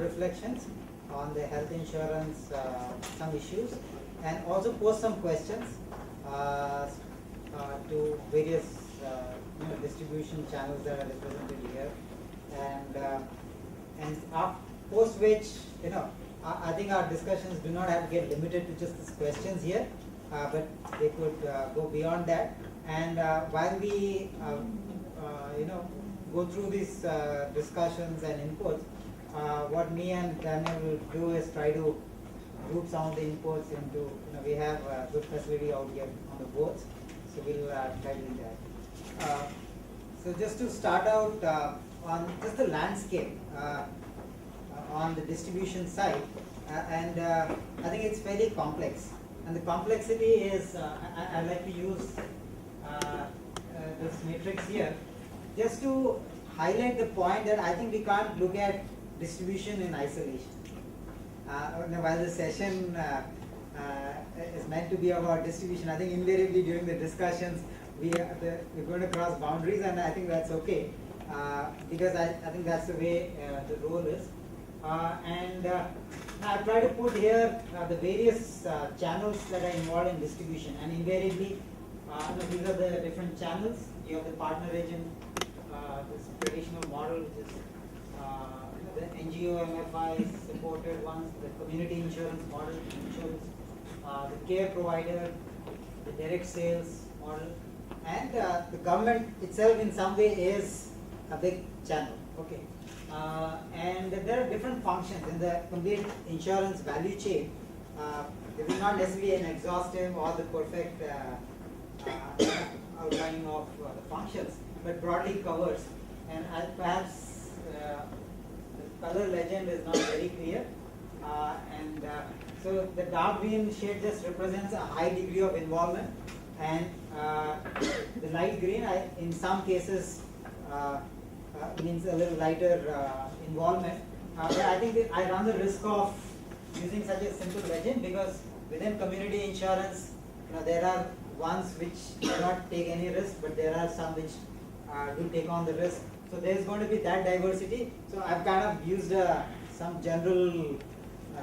reflections on the health insurance, some issues, and also post some questions to various distribution channels that are represented here, and post which I think our discussions do not have to get limited to just these questions here, but they could go beyond that. And while we go through these discussions and inputs, what me and Daniel will do is try to group some of the inputs into, we have a good facility out here on the boards, so we'll try to do that. So just to start out on just the landscape on the distribution side, and I think it's fairly complex, and the complexity is, I like to use this matrix here just to highlight the point that I think we can't look at distribution in isolation. While the session is meant to be about distribution, I think invariably during the discussions we're going to cross boundaries, and I think that's okay, because I think that's the way the role is. And I try to put here the various channels that are involved in distribution, and invariably these are the different channels. You have the partner agent, this traditional model, which is the NGO, MFI supported ones, the community insurance model, insurance, the care provider, the direct sales model, and the government itself in some way is a big channel. Okay, and there are different functions in the complete insurance value chain. There is not necessarily an exhaustive or the perfect outlining of the functions, but broadly covers. And perhaps the color legend is not very clear, and so the dark green shade just represents a high degree of involvement, and the light green, in some cases, means a little lighter involvement. But I think I run the risk of using such a simple legend, because within community insurance, there are ones which do not take any risk, but there are some which do take on the risk. So there is going to be that diversity. So I've kind of used some general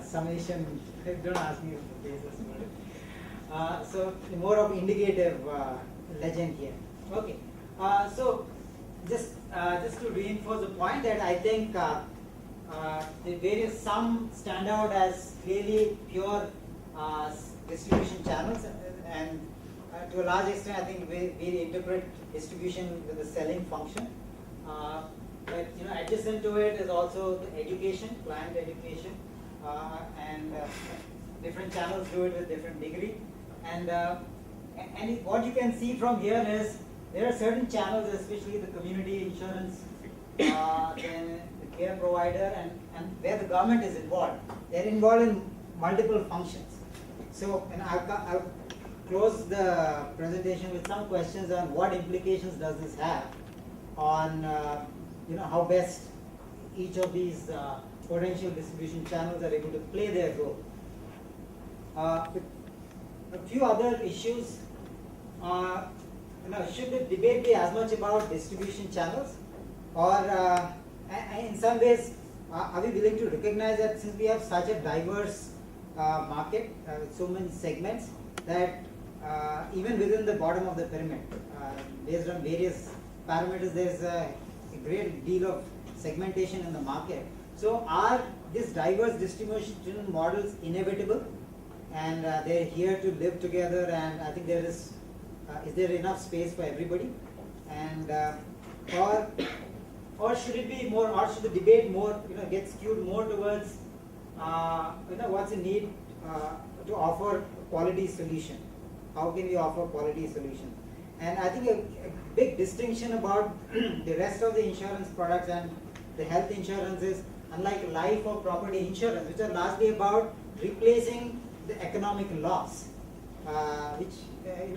summation. Don't ask me for basis for it. So more of indicative legend here. Okay. So just to reinforce the point that I think the various, some stand out as clearly pure distribution channels, and to a large extent I think we interpret distribution with the selling function. But adjacent to it is also the education, client education, and different channels do it with different degree. And what you can see from here is there are certain channels, especially the community insurance, then the care provider, and where the government is involved. They're involved in multiple functions. So, I'll close the presentation with some questions on what implications does this have on how best each of these potential distribution channels are able to play their role. A few other issues. Should the debate be as much about distribution channels, or in some ways are we willing to recognize that since we have such a diverse market with so many segments, that even within the bottom of the pyramid, based on various parameters, there is a great deal of segmentation in the market. So are these diverse distribution models inevitable, and they're here to live together, and I think there is there enough space for everybody, and or should it be more, or should the debate more get skewed more towards what's the need to offer a quality solution? How can we offer quality solution? And I think a big distinction about the rest of the insurance products and the health insurance is, unlike life or property insurance, which are largely about replacing the economic loss, which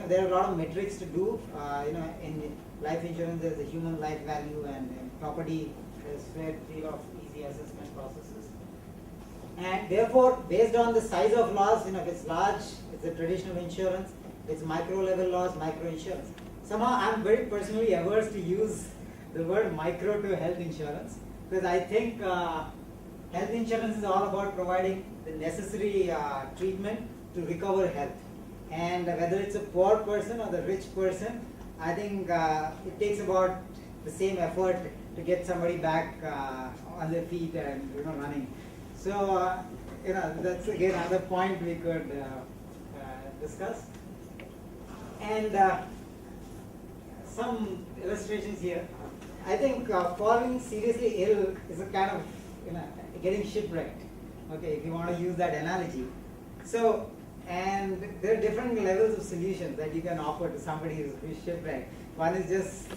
there are a lot of metrics to do. In life insurance there's a human life value, and in property there's fair deal of easy assessment processes. And therefore, based on the size of loss, if it's large, it's a traditional insurance. If it's micro level loss, micro insurance. Somehow I'm very personally averse to use the word micro to health insurance, because I think health insurance is all about providing the necessary treatment to recover health. And whether it's a poor person or the rich person, I think it takes about the same effort to get somebody back on their feet and running. So that's again another point we could discuss. And some illustrations here. I think falling seriously ill is a kind of getting shipwrecked. Okay, if you want to use that analogy. So, and there are different levels of solutions that you can offer to somebody who's shipwrecked. One is just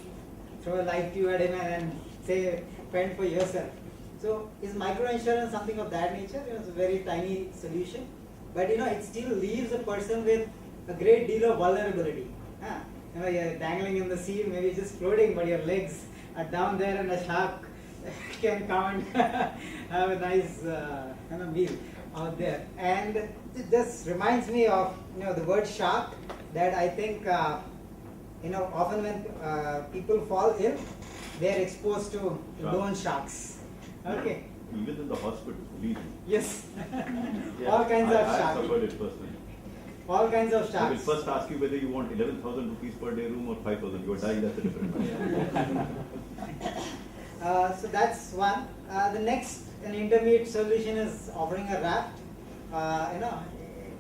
throw a life tube at him and say, fend for yourself. So, is microinsurance something of that nature? It's a very tiny solution, but it still leaves a person with a great deal of vulnerability. You're dangling in the sea, maybe just floating, but your legs are down there, and a shark can come and have a nice meal out there. And it just reminds me of the word shark. That I think often when people fall ill, they are exposed to loan sharks. Okay. Even in the hospital, believe me. Yes. Yeah, All kinds of I sharks. suffered it personally. All kinds of They will sharks. first ask you whether you want 11,000 rupees per day room or 5,000. You are dying, that's a different matter. So that's one. The next, an intermediate solution is offering a raft.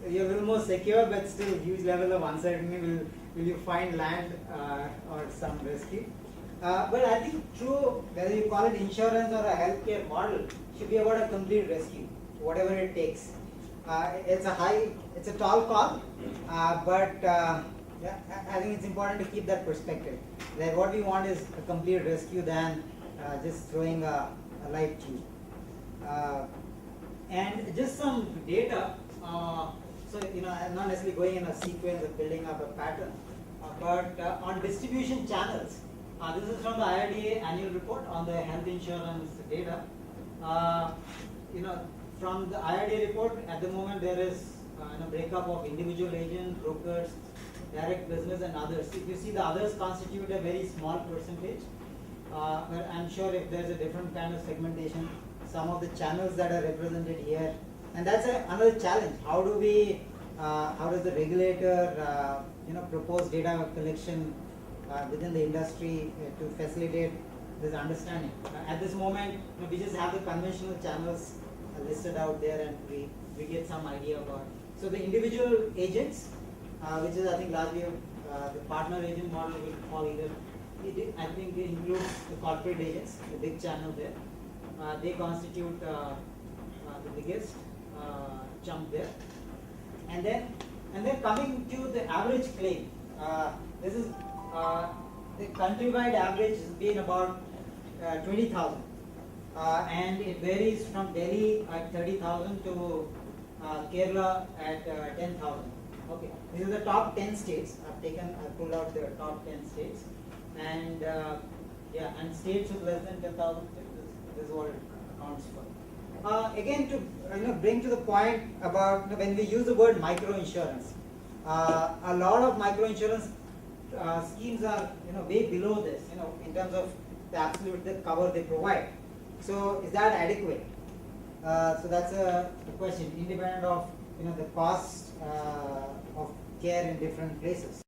You're a little more secure, but still huge level of uncertainty. Will you find land or some rescue? But I think true, whether you call it insurance or a healthcare model, should be about a complete rescue, whatever it takes. It's a tall call, but I think it's important to keep that perspective. That what we want is a complete rescue than just throwing a life tube. And just some data. So I'm not necessarily going in a sequence of building up a pattern, but on distribution channels. This is from the IRDA annual report on the health insurance data. From the IRDA report, at the moment there is a breakup of individual agents, brokers, direct business, and others. If you see, the others constitute a very small percentage. But I'm sure if there's a different kind of segmentation, some of the channels that are represented here, and that's another challenge. How does the regulator, propose data collection within the industry to facilitate this understanding? At this moment, we just have the conventional channels listed out there, and we get some idea about it. So the individual agents, which is I think largely the partner agent model, will fall either. I think it includes the corporate agents, the big channel there. They constitute the biggest chunk there. And then coming to the average claim, this is the countrywide average has been about 20,000, and it varies from Delhi at 30,000 to Kerala at 10,000. Okay, these are the top 10 states. I pulled out the top 10 states, and and states with less than 10,000. This is what it accounts for. Again, to bring to the point about when we use the word microinsurance, a lot of microinsurance schemes are way below this, in terms of the absolute cover they provide. So is that adequate? So that's the question, independent of the cost of care in different places.